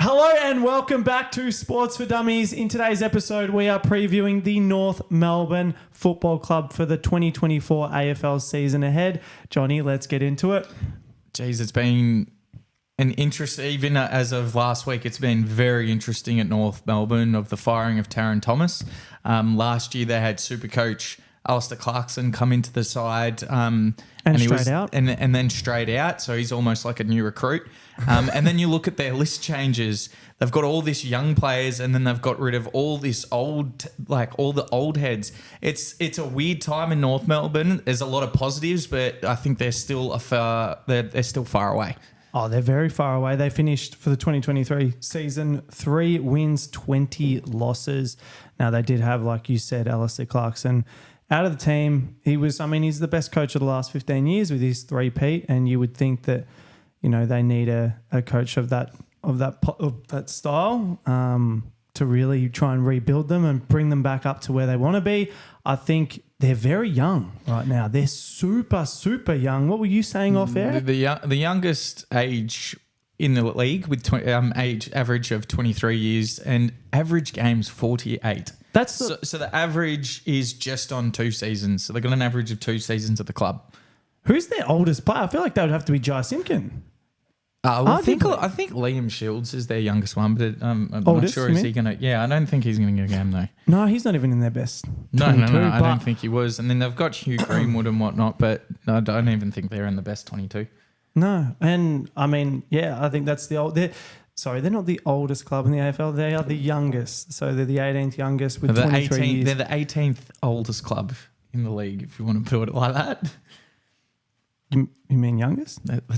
Hello and welcome back to Sports for Dummies. In today's episode, we are previewing the North Melbourne Football Club for the 2024 AFL season ahead. Johnny, let's get into it. Jeez, it's been an interest, even as of last week, it's been very interesting at North Melbourne of the firing of Taron Thomas. Last year, they had super coach Alistair Clarkson come into the side. And then straight out. So he's almost like a new recruit. And then you look at their list changes. They've got all these young players, and then they've got rid of all this old, like all the old heads. It's a weird time in North Melbourne. There's a lot of positives, but I think they're still they're still far away. Oh, they're very far away. They finished for the 2023 season 3 wins, 20 losses. Now they did have, like you said, Alistair Clarkson out of the team. He's the best coach of the last 15 years with his 3-peat, and you would think that, they need a coach of that style to really try and rebuild them and bring them back up to where they want to be. I think they're very young right now. They're super, super young. What were you saying off air? The youngest age in the league with age average of 23 years and average games 48. So the average is just on 2 seasons. So they've got an average of 2 seasons at the club. Who's their oldest player? I feel like that would have to be Jai Simpkin. I think Liam Shields is their youngest one, but I'm not sure. Is he going to? Yeah, I don't think he's going to get a game though. No, he's not even in their best. No, I don't think he was. And then they've got Hugh Greenwood and whatnot, but I don't even think they're in the best 22. No, and I think that's the old. They're not the oldest club in the AFL. They are the youngest. So they're the 18th youngest with 23 years. They're the 18th oldest club in the league, if you want to put it like that. You mean youngest? That's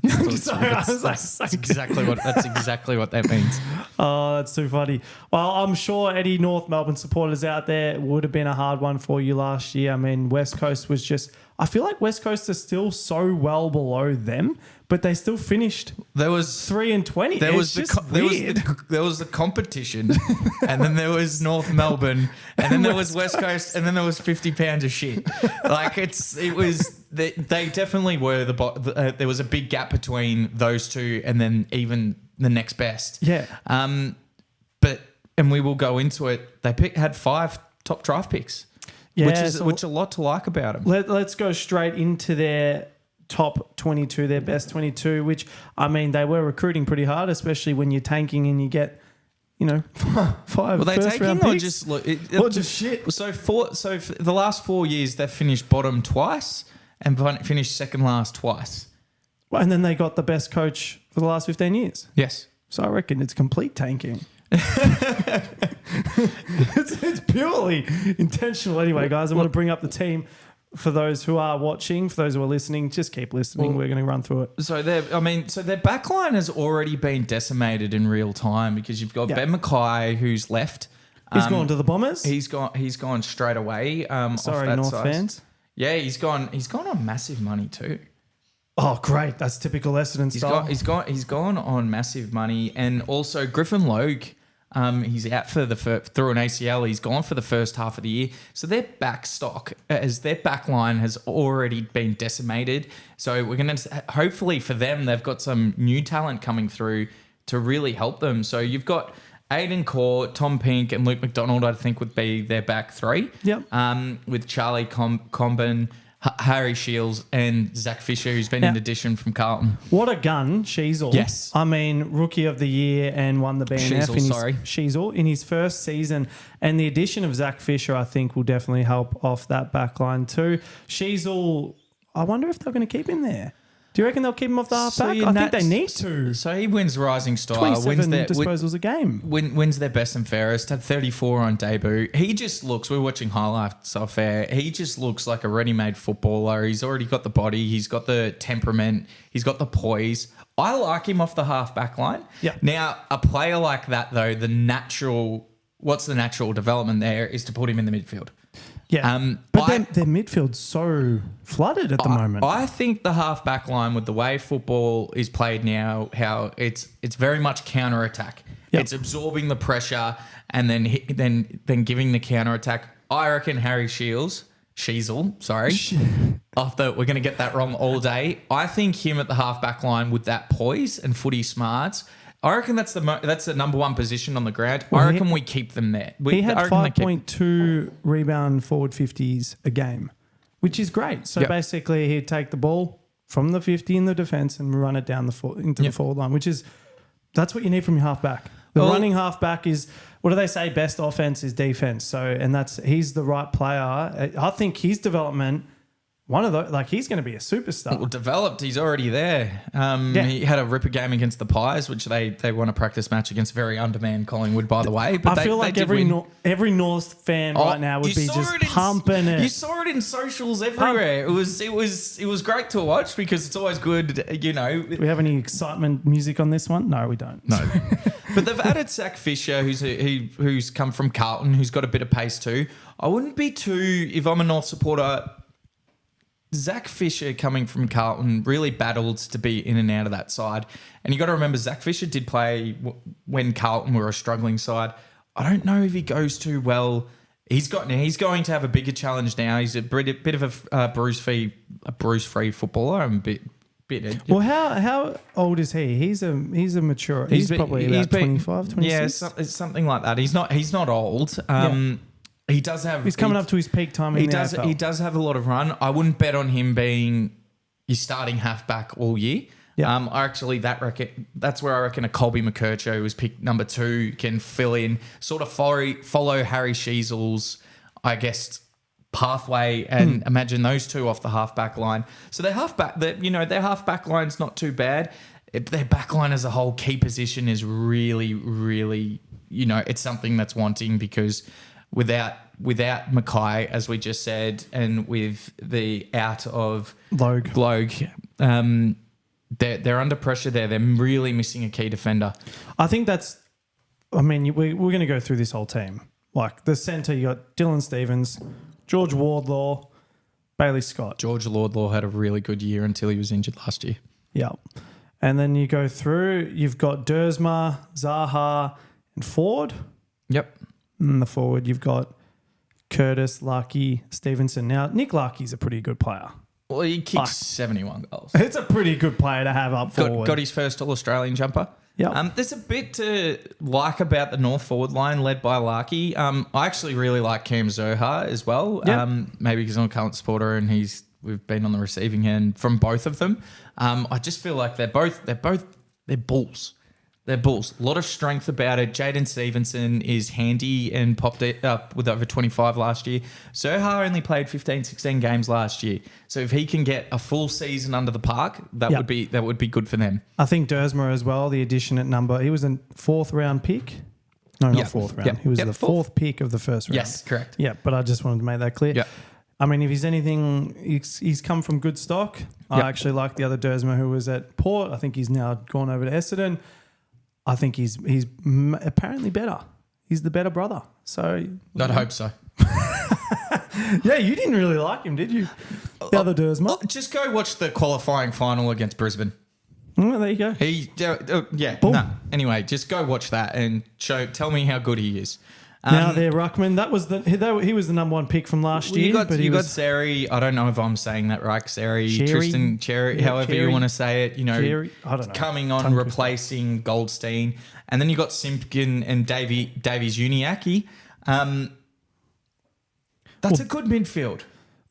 exactly what that means. Oh, that's too funny. Well, I'm sure any North Melbourne supporters out there, it would have been a hard one for you last year. I mean, West Coast was just... I feel like West Coast are still so well below them, but they still finished. There was 3-20. There was the competition, and then there was North Melbourne, and then there was West Coast, and then there was 50 pounds of shit. Like they definitely were there was a big gap between those two, and then even the next best. Yeah. And we will go into it. They had 5 top draft picks. Yeah, which a lot to like about them. Let's go straight into their top 22, their best 22, which, they were recruiting pretty hard, especially when you're tanking and you get, 5 first-round picks. Just shit? So for the last 4 years, they've finished bottom twice and finished second last twice. Well, and then they got the best coach for the last 15 years. Yes. So I reckon it's complete tanking. It's purely intentional. Anyway, guys, I want to bring up the team for those who are watching, for those who are listening. Just keep listening. We're going to run through it. So their backline has already been decimated in real time because you've got Ben Mackay who's left. He's gone to the Bombers. He's gone straight away. Sorry, off that North size. fans. Yeah, he's gone on massive money too. Oh, great! That's typical Essendon style. He's gone on massive money, and also Griffin Logue. He's out through an ACL. He's gone for the first half of the year. So their back line has already been decimated. So we're going to, hopefully for them, they've got some new talent coming through to really help them. So you've got Aidan Core, Tom Pink and Luke McDonald, I think would be their back 3. Yep. With Charlie Comben, Harry Shields and Zach Fisher, who's been in addition from Carlton. What a gun, Sheasel. Yes. Rookie of the year and won the BNF in his first season. And the addition of Zach Fisher, I think, will definitely help off that back line too. Sheasel, I wonder if they're going to keep him there. Do you reckon they'll keep him off the half back? I think they need to. So he wins Rising Star. 27 disposals a game. Wins their best and fairest. Had 34 on debut. He just looks, we're watching highlights off air. He just looks like a ready-made footballer. He's already got the body. He's got the temperament. He's got the poise. I like him off the half back line. Yeah. Now, a player like that, though, what's the natural development there is to put him in the midfield. Yeah, but their midfield's so flooded at the moment. I think the half-back line, with the way football is played now, how it's very much counter-attack. Yep. It's absorbing the pressure and then giving the counter-attack. I reckon Harry Sheasel, sorry. We're going to get that wrong all day. I think him at the half-back line with that poise and footy smarts I reckon that's the number one position on the ground. Well, I reckon we keep them there. He had I reckon they keep- 5.2 rebound forward 50s a game, which is great. So basically he'd take the ball from the 50 in the defense and run it down into the forward line, that's what you need from your halfback. The running halfback is, what do they say? Best offense is defense. So, and he's the right player. I think his development, he's going to be a superstar. Well, developed, he's already there. He had a ripper game against the Pies, which they won a practice match against very undermanned Collingwood, by the way. But I feel like every North fan right now would be just pumping it. You saw it in socials everywhere. It was great to watch because it's always good, you know. Do we have any excitement music on this one? No, we don't. No. But they've added Zach Fisher, who's come from Carlton, who's got a bit of pace too. I wouldn't be too, if I'm a North supporter, Zach Fisher coming from Carlton really battled to be in and out of that side. And you got to remember, Zach Fisher did play when Carlton were a struggling side. I don't know if he goes too well. He's going to have a bigger challenge now. He's a bit of a bruise-free footballer. I'm a bit. Well, how old is he? He's a mature. He's probably about 25, 26. Yeah, it's something like that. He's not old. He does have. He's coming up to his peak time in the AFL. He does have a lot of run. I wouldn't bet on him being your starting halfback all year. Yeah. That's where I reckon a Colby McKercho, who was picked number 2, can fill in, sort of follow Harry Sheasel's, I guess, pathway, and imagine those two off the halfback line. So their halfback line's not too bad. Their back line as a whole, key position is really, really, it's something that's wanting, because without Mackay, as we just said, and with the out of Glogue, they're under pressure there. They're really missing a key defender. I think we're going to go through this whole team. Like the centre, you got Dylan Stevens, George Wardlaw, Bailey Scott. George Wardlaw had a really good year until he was injured last year. Yeah. And then you go through, you've got Dersma, Zaha, and Ford. Yep. And the forward, you've got Curtis, Larkey, Stevenson. Now, Nick Larkey's a pretty good player. Well, he kicks 71 goals. It's a pretty good player to have up forward. Got his first All-Australian jumper. Yeah. There's a bit to like about the North forward line led by Larkey. I actually really like Cam Zohar as well. Yep. Maybe because I'm a current supporter and we've been on the receiving end from both of them. I just feel like they're bulls. They're bulls. A lot of strength about it. Jaden Stevenson is handy and popped it up with over 25 last year. Zohar only played 15, 16 games last year. So if he can get a full season under the park, that would be good for them. I think Dersma as well, the addition at number, he was a 4th round pick. No, not 4th round. He was the 4th pick of the first round. Yes, correct. Yeah, but I just wanted to make that clear. Yeah. I mean, if he's anything, he's come from good stock. I actually like the other Dersma who was at Port. I think he's now gone over to Essendon. I think he's apparently better. He's the better brother. So I'd hope so. Yeah, you didn't really like him, did you? The other Dersma. Just go watch the qualifying final against Brisbane. Well, there you go. No. Anyway, just go watch that and tell me how good he is. Now there, Ruckman. He was the number 1 pick from last year. You got Seri. I don't know if I'm saying that right. Seri, Tristan Cherry, however you want to say it. Cherry, I don't know. Coming on, replacing Goldstein, and then you got Simpkin and Davies Uniacke. That's a good midfield.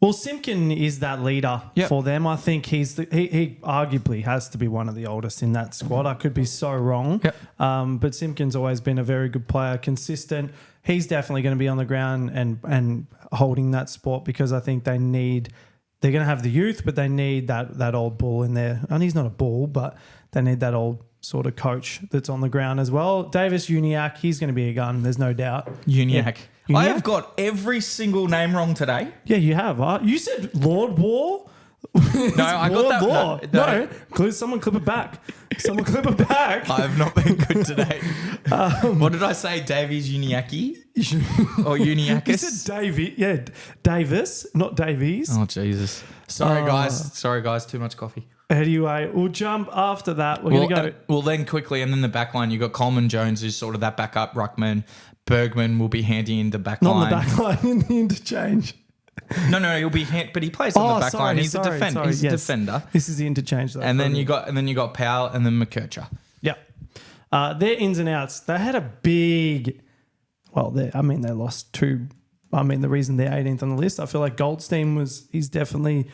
Well, Simpkin is that leader for them. I think he arguably has to be one of the oldest in that squad. I could be so wrong. Yep. But Simpkin's always been a very good player, consistent. He's definitely going to be on the ground and holding that spot, because I think they're going to have the youth, but they need that old bull in there. And he's not a bull, but they need that old sort of coach that's on the ground as well. Davis Uniacke, he's going to be a gun. There's no doubt. Uniacke. I have got every single name wrong today. Yeah, you have. You said Lord War. No, I got that. No. Someone clip it back. I have not been good today. What did I say? Davies Uniacke? Or Uniacus? You said Davy. Yeah, Davis, not Davies. Oh, Jesus. Sorry, guys. Too much coffee. Anyway, we'll jump after that. We're going to go. Well, then quickly, and then the back line, you got Coleman Jones, who's sort of that backup ruckman. Bergman will be handy in the back line. Not in the back line, in the interchange. No, he'll be but he plays on the back line. He's a defender. He's a defender. This is the interchange, though. And then you got Powell and then McKercher. Yeah. Their ins and outs, they had a big... Well, they lost two. The reason they're 18th on the list, I feel like Goldstein he's definitely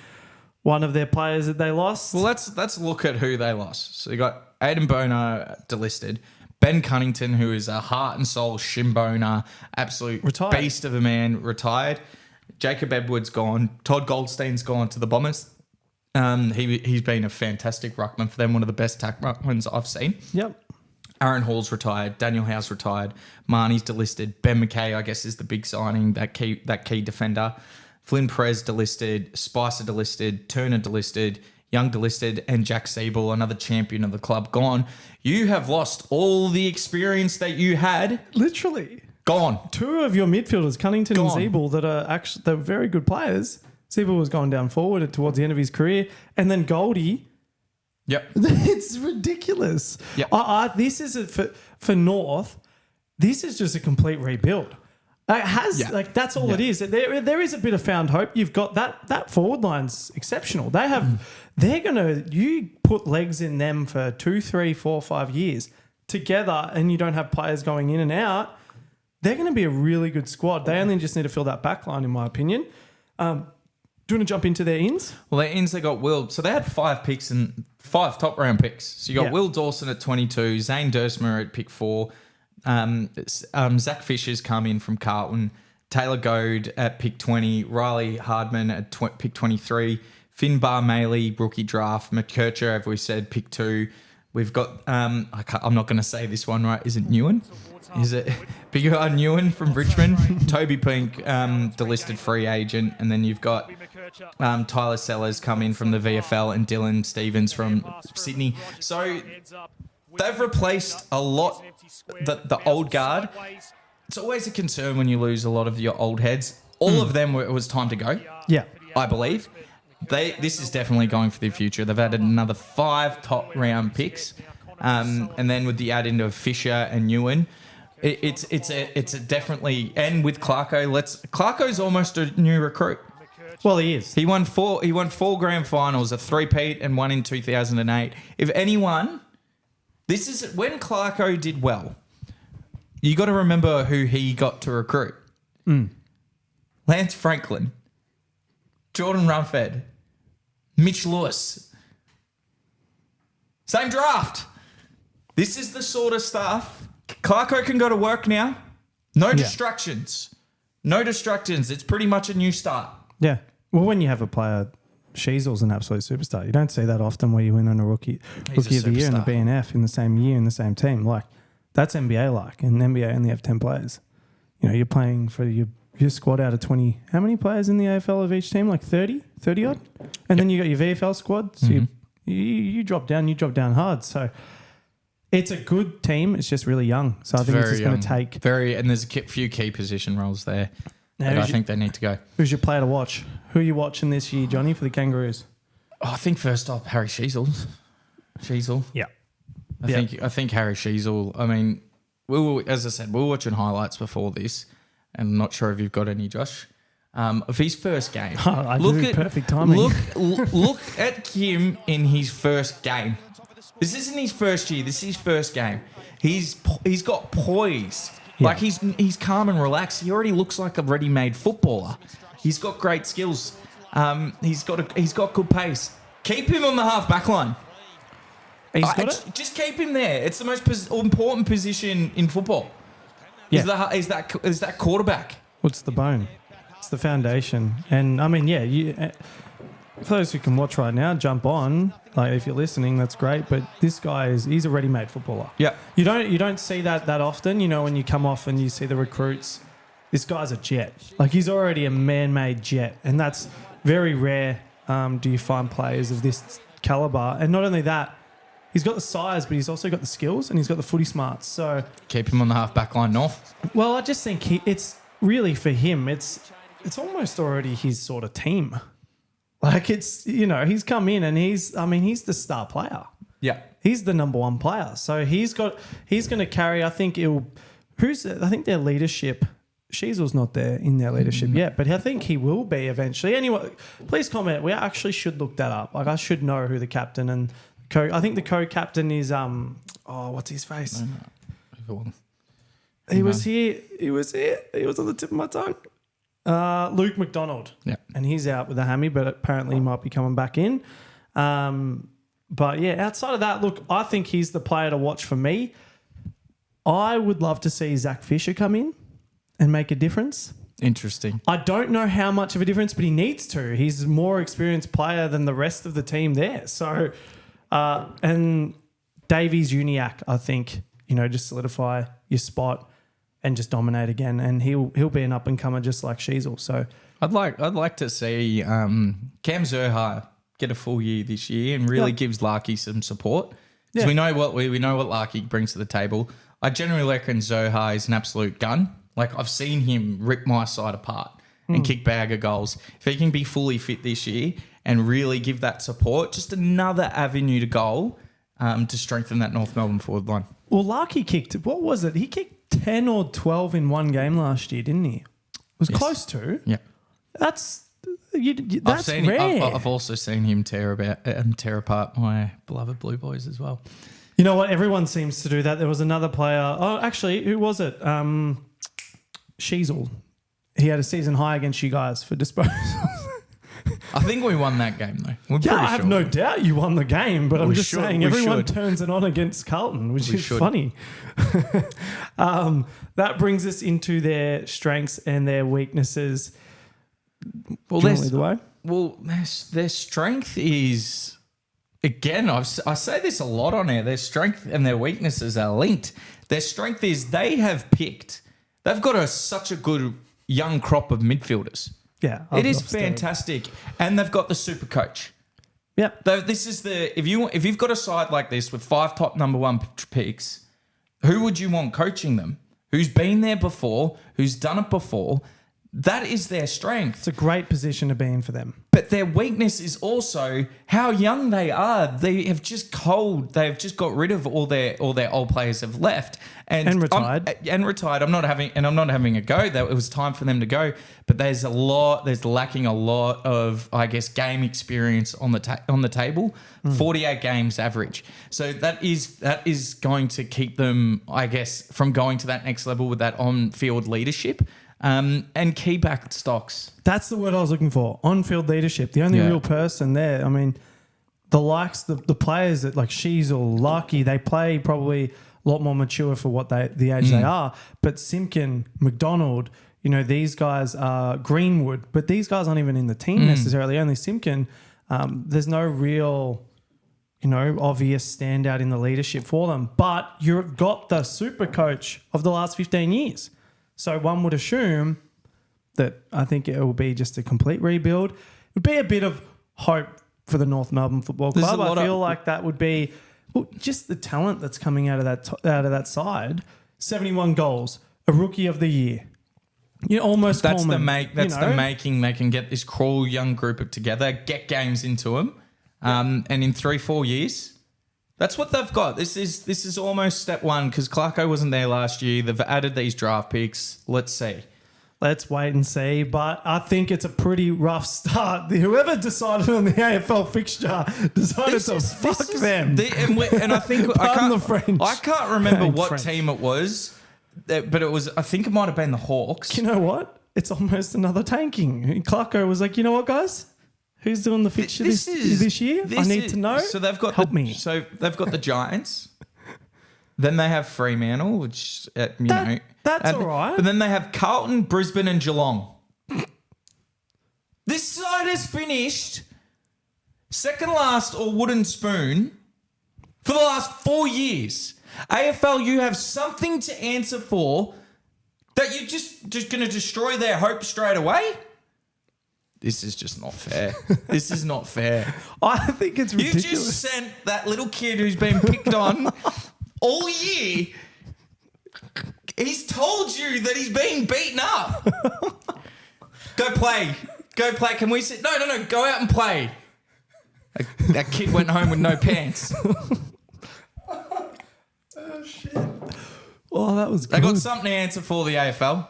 one of their players that they lost. Well, let's look at who they lost. So you got Aiden Bonar delisted, Ben Cunnington, who is a heart and soul shin boner, absolute Retired. beast of a man, retired. Jacob Edwards gone. Todd Goldstein's gone to the Bombers. He's been a fantastic ruckman for them, one of the best tack ruckmans I've seen. Yep. Aaron Hall's retired. Daniel Howe's retired. Marnie's delisted. Ben McKay, I guess, is the big signing, that key defender. Flynn Perez delisted. Spicer delisted. Turner delisted. Young delisted. And Jack Siebel, another champion of the club, gone. You have lost all the experience that you had. Literally. Gone. Two of your midfielders, Cunnington and Gone. Siebel, that are actually they're very good players. Siebel was going down forward towards the end of his career. And then Goldie... Yep. It's ridiculous. Yep. This is for North. This is just a complete rebuild. That's all it is. There is a bit of found hope. You've got that forward line's exceptional. You put legs in them for 2, 3, 4, 5 years together, and you don't have players going in and out. They're going to be a really good squad. They only just need to fill that back line, in my opinion. Do you want to jump into their ins? Well, their ins, they got Will. So they had 5 picks and 5 top round picks. So you got Will Dawson at 22, Zane Dursmer at pick 4, Zach Fisher's come in from Carlton, Taylor Goad at pick 20, Riley Hardman at pick 23, Finn Bar-Maley, rookie draft, McKercher, as we said, pick 2. We've got, I'm not going to say this one right, is it Newen? Is it Big Newen from Richmond? Toby Pink, delisted free agent. And then you've got Tyler Sellers come in from the VFL and Dylan Stevens from Sydney. So they've replaced a lot, the old guard. It's always a concern when you lose a lot of your old heads. All of them, it was time to go. Yeah. I believe. This is definitely going for the future. They've added another 5 top round picks. And then with the add-in of Fisher and Newen, it's a definitely, and with Clarko's almost a new recruit. Well, he is. He won 4 grand finals, a 3-peat and one in 2008. If anyone, this is when Clarko did well. You got to remember who he got to recruit. Lance Franklin, Jordan Rumfed, Mitch Lewis. Same draft. This is the sort of stuff. Clarko can go to work now. No distractions. No distractions. It's pretty much a new start. Yeah. Well, when you have a player, Sheasel's an absolute superstar. You don't see that often where you win on a rookie of the year and a BNF in the same year in the same team. Like, that's NBA like, and NBA only have 10 players. You know, you're playing for your squad out of 20. How many players in the AFL of each team? Like 30 odd? And then you got your VFL squad. So you drop down hard. So it's a good team. It's just really young. So I think it's just going to take... And there's a few key position roles there that I think they need to go. Who's your player to watch? Who are you watching this year, Johnny, for the Kangaroos? Oh, I think first off, Harry Sheasel. Yeah. I think Harry Sheasel. I mean, as I said, we were watching highlights before this, and I'm not sure if you've got any, Josh, of his first game. Perfect timing. Look at him in his first game. This isn't his first year. This is his first game. He's got poise. Yeah. Like he's calm and relaxed. He already looks like a ready-made footballer. He's got great skills. He's got good pace. Keep him on the half back line. Just keep him there. It's the most important position in football. Yeah. Is that quarterback? What's the bone? It's the foundation. And I mean, for those who can watch right now, jump on. Like if you're listening, that's great. But this guy he's a ready-made footballer. Yeah. You don't see that often. You know, when you come off and you see the recruits, this guy's a jet. Like he's already a man-made jet, and that's very rare. Do you find players of this caliber? And not only that, he's got the size, but he's also got the skills and he's got the footy smarts. So keep him on the half back line, North. Well, I just think it's really for him. It's almost already his sort of team. Like he's come in and he's the star player. Yeah. He's the number one player. So he's going to carry, I think their leadership, Sheasel's not there in their leadership yet, but I think he will be eventually. Anyway, please comment. We actually should look that up. Like I should know who the captain and I think the co-captain is what's his face? Everyone. He was here. He was on the tip of my tongue. Luke McDonald. Yeah. And he's out with a hammy, but apparently he might be coming back in. But yeah, outside of that, look, I think he's the player to watch for me. I would love to see Zach Fisher come in and make a difference. Interesting. I don't know how much of a difference, but he needs to. He's a more experienced player than the rest of the team there. So, and Davies Uniacke, I think, just solidify your spot and just dominate again. And he'll be an up and comer just like Sheasel. So I'd like to see Cam Zurhaar get a full year this year and really gives Larky some support. Because we know what Larky brings to the table. I generally reckon Zohar is an absolute gun. Like, I've seen him rip my side apart and kick bag of goals. If he can be fully fit this year and really give that support, just another avenue to goal to strengthen that North Melbourne forward line. Well, Larky kicked, what was it? He kicked 10 or 12 in one game last year, didn't he? It was close to. Yeah. That's rare. I've also seen him tear apart my beloved Blue Boys as well. You know what? Everyone seems to do that. There was another player. Oh, actually, who was it? Sheasel. He had a season high against you guys for disposals. I think we won that game, though. I have no doubt you won the game, but I'm just saying everyone should. turns it on against Carlton, which is funny. That brings us into their strengths and their weaknesses. Well, do you want to lead the way? Well, their strength is, again, I say this a lot on air, their strength and their weaknesses are linked. Their strength is they've got such a good young crop of midfielders. Yeah. It is fantastic. And they've got the super coach. Yeah. This is if you've got a side like this with 5 top number 1 picks, who would you want coaching them? Who's been there before, who's done it before? That is their strength. It's a great position to be in for them. But their weakness is also how young they are. They have just got rid of all their old players have left and retired. I'm not having a go. That it was time for them to go. But there's lacking a lot of, I guess, game experience on the table. 48 games average. So that is going to keep them, I guess, from going to that next level with that on-field leadership. And key back stocks. That's the word I was looking for. On-field leadership. The only real person there. I mean, the players that like Sheasel, Larky, they play probably a lot more mature for what the age they are. But Simpkin, McDonald, these guys are Greenwood, but these guys aren't even in the team necessarily. Only Simpkin. There's no real, obvious standout in the leadership for them. But you've got the super coach of the last 15 years. So one would assume that I think it will be just a complete rebuild. It would be a bit of hope for the North Melbourne Football Club. I feel like that would be just the talent that's coming out of that side. 71 goals, a rookie of the year. Almost that's Coleman, the making. They can get this crawl young group together, get games into them, and in 3-4 years. That's what they've got. This is almost step one because Clarko wasn't there last year. They've added these draft picks. Let's see. Let's wait and see. But I think it's a pretty rough start. Whoever decided on the AFL fixture decided to fuck them. And I think I can't remember what team it was, but it was. I think it might have been the Hawks. You know what? It's almost another tanking. Clarko was like, you know what, guys? Who's doing the fixture this year? I need to know. So they've got Help me. So they've got the Giants. Then they have Fremantle, which that's all right. But then they have Carlton, Brisbane, and Geelong. This side has finished second last or wooden spoon for the last 4 years. AFL, you have something to answer for that you're just going to destroy their hope straight away. This is just not fair. This is not fair. I think it's ridiculous. You just sent that little kid who's been picked on all year. He's told you that he's being beaten up. Go play. Can we sit? No. Go out and play. That kid went home with no pants. Oh, shit. Oh, that was good. They got something to answer for, the AFL.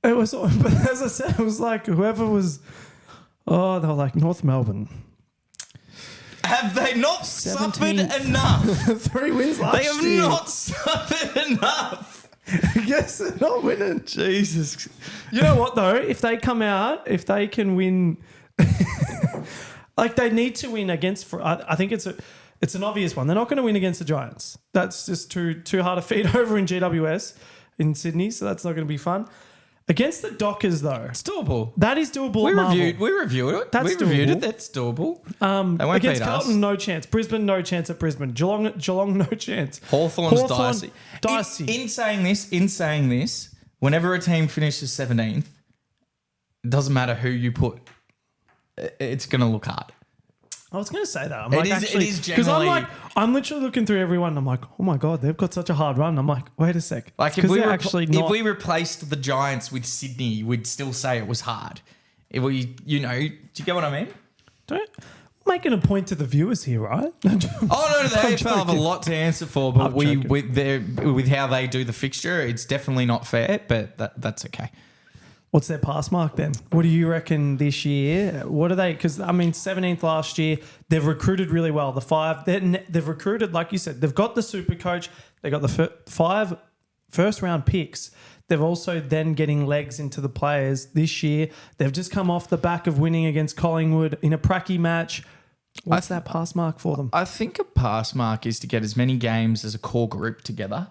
It was, but as I said, it was like whoever was... Oh, they were like North Melbourne. Have they not 17th. suffered enough? 3 wins last They have year. not suffered enough. Yes, they're not winning. Jesus. You know what though? If they come out, if they can win, like they need to win against. I think it's an obvious one. They're not going to win against the Giants. That's just too hard to feed over in GWS in Sydney. So that's not going to be fun. Against the Dockers though, It's doable. that is doable. We at Marvel. reviewed it. That's we reviewed doable. it. That's doable. They won't Against beat Carlton, us. no chance. Brisbane, no chance at Brisbane. Geelong, no chance. Hawthorn's dicey. Dicey. In saying this, whenever a team finishes 17th, it doesn't matter who you put. It's going to look hard. I was going to say that. I'm It like, is- actually, it is because generally- I'm literally looking through everyone. And I'm like, oh my god, they've got such a hard run. I'm like, wait a sec. Like Because they're actually not. if we replaced the Giants with Sydney, we'd still say it was hard. If we, do you get what I mean? Don't making a point to the viewers here, right? Oh no, the AFL have a lot to answer for, but I'm joking. with how they do the fixture, it's definitely not fair. But that's okay. What's their pass mark then? What do you reckon this year? What are they? Because 17th last year, they've recruited really well. The 5, they've recruited, like you said, they've got the super coach. They got the 5 first round picks. They've also then getting legs into the players this year. They've just come off the back of winning against Collingwood in a pracky match. What's that pass mark for them? I think a pass mark is to get as many games as a core group together.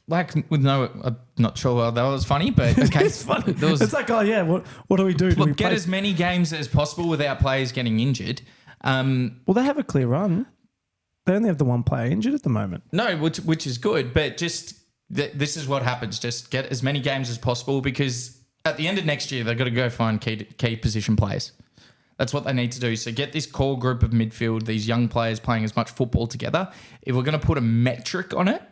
Like, with I'm not sure that was funny, but okay. It's funny. There was- It's like, oh yeah, what do we do? Do we Look, get play- as many games as possible without players getting injured. Well, they have a clear run. They only have the one player injured at the moment. No, which is good, but just this is what happens. Just get as many games as possible, because at the end of next year, they've got to go find key position players. That's what they need to do. So get this core group of midfield, these young players playing as much football together. If we're going to put a metric on it,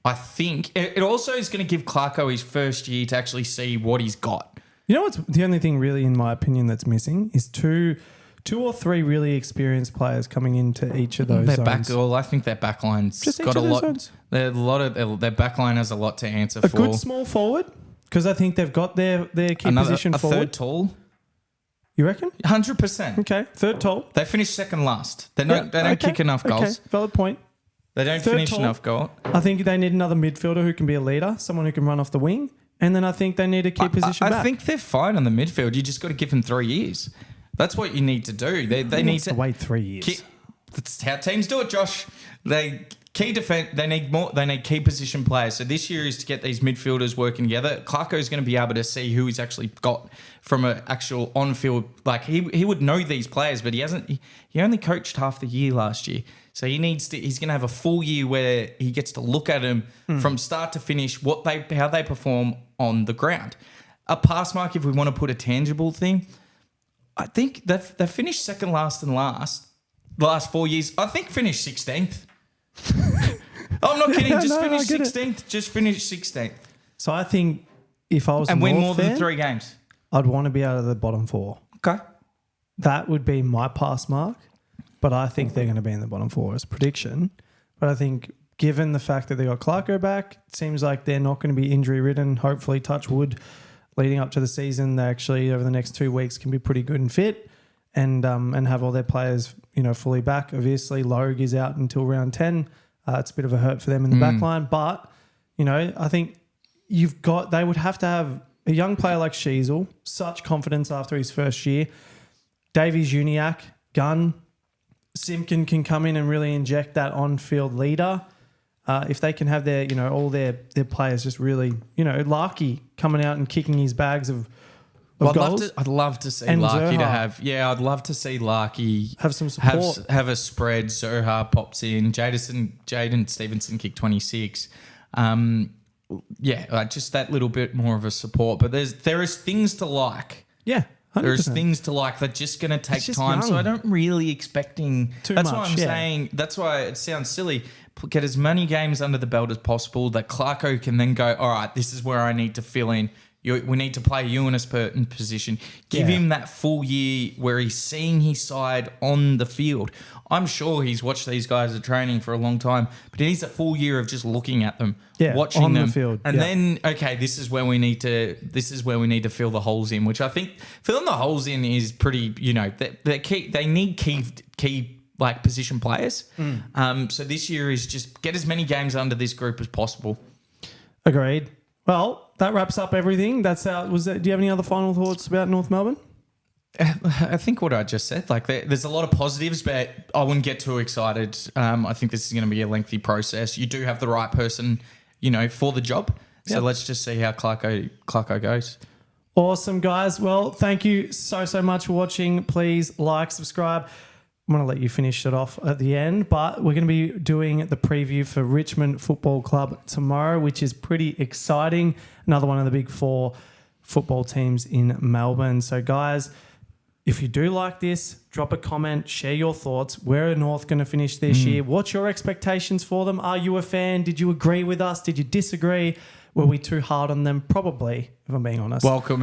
I think it also is going to give Clarko his first year to actually see what he's got. You know what's the only thing really, in my opinion, that's missing is two or three really experienced players coming into each of those zones. I think their backline's Just got each a of those lot. zones. Their backline has a lot to answer A for. good small forward, because I think they've got their key position a forward. third tall, You reckon? 100%. Okay, third tall. They finished second last. They don't kick enough goals. Okay, valid point. They don't Third finish tall. enough goals. I think they need another midfielder who can be a leader, someone who can run off the wing, and then I think they need a key position I back. think they're fine on the midfield. You just got to give them 3 years. That's what you need to do. They need to wait 3 years. That's how teams do it, Josh. They key defense. They need more. They need key position players. So this year is to get these midfielders working together. Clarko is going to be able to see who he's actually got from an actual on-field. Like he would know these players, but he hasn't. He only coached half the year last year, so he needs to. He's going to have a full year where he gets to look at them from start to finish, how they perform on the ground. A pass mark, if we want to put a tangible thing, I think they've finished second last and last. The last 4 years, I think finished 16th. I'm not kidding. Just I finished get it. 16th. Just finished 16th. So I think if I was And a win North more than fan, 3 games. I'd want to be out of the bottom 4. Okay. That would be my pass mark, but I think they're going to be in the bottom 4 as a prediction. But I think given the fact that they got Clarko back, it seems like they're not going to be injury ridden. Hopefully, touch wood, leading up to the season, they actually over the next 2 weeks can be pretty good and fit, and have all their players fully back. Obviously, Logue is out until round 10. It's a bit of a hurt for them in the back line, but I think they would have to have a young player like Sheasel, such confidence after his first year. Davies Uniacke, Gunn, Simpkin can come in and really inject that on-field leader. If they can have their, all their players just really, Larky coming out and kicking his bags of goals. I'd love to see And Larky to Zerha. have. Yeah, I'd love to see Larky Have some support. have a spread. Zerha pops in. Jaden Stevenson kicked 26. Just that little bit more of a support. But there is things to like. Yeah, 100%. There's things to like that's just going to take just time. young. So I don't really expecting Too That's much, why I'm yeah. saying. That's why it sounds silly. Get as many games under the belt as possible that Clarko can then go, all right, this is where I need to fill in. We need to play you in a certain position. Give him that full year where he's seeing his side on the field. I'm sure he's watched these guys at training for a long time, but he needs a full year of just looking at them, watching on them, the field. and then this is where we need to fill the holes in. Which I think filling the holes in is pretty. They key. They need key like position players. So this year is just get as many games under this group as possible. Agreed. Well, that wraps up everything. That's how. Do you have any other final thoughts about North Melbourne? I think what I just said, like there's a lot of positives, but I wouldn't get too excited. I think this is going to be a lengthy process. You do have the right person, for the job. So let's just see how Clarko goes. Awesome, guys. Well, thank you so much for watching. Please like, subscribe. I'm going to let you finish it off at the end, but we're going to be doing the preview for Richmond Football Club tomorrow, which is pretty exciting. Another one of the big 4 football teams in Melbourne. So, guys, if you do like this, drop a comment, share your thoughts. Where are North going to finish this year? What's your expectations for them? Are you a fan? Did you agree with us? Did you disagree? Were we too hard on them? Probably, if I'm being honest. Welcome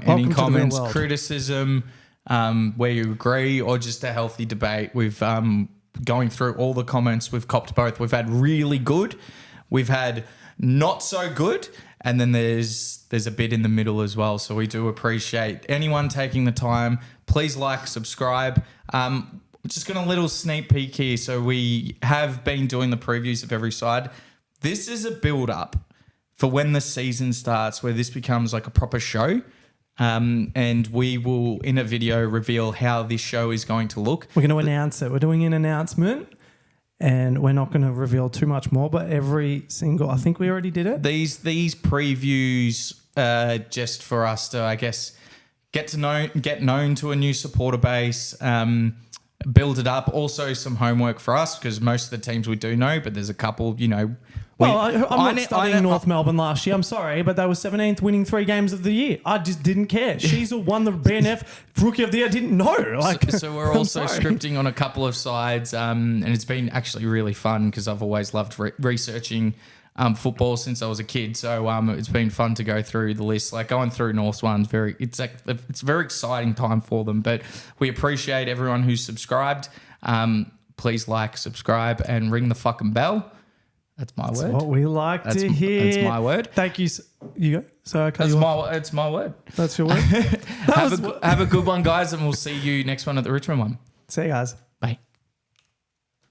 any comments, criticism, where you agree, or just a healthy debate. We've going through all the comments. We've copped both. We've had really good. We've had not so good. And then there's a bit in the middle as well. So we do appreciate anyone taking the time. Please like, subscribe. Just got a little sneak peek here. So we have been doing the previews of every side. This is a build-up for when the season starts, where this becomes like a proper show. And we will, in a video, reveal how this show is going to look. We're going to announce it. We're doing an announcement. And we're not going to reveal too much more, but every single, I think we already did it. These previews just for us to, I guess, get known to a new supporter base, build it up. Also some homework for us, because most of the teams we do know, but there's a couple, I'm not studying North Melbourne last year. I'm sorry, but they were 17th, winning 3 games of the year. I just didn't care. Sheasel won the BNF Rookie of the Year. I didn't know. So we're also scripting on a couple of sides, and it's been actually really fun because I've always loved researching football since I was a kid. So it's been fun to go through the list. Like going through North's one's it's a very exciting time for them. But we appreciate everyone who's subscribed. Please like, subscribe, and ring the fucking bell. That's my word. That's what we like to hear. That's my word. Thank you. You go. So it's my word. That's your word. Have a good one, guys, and we'll see you next one at the Richmond one. See you guys.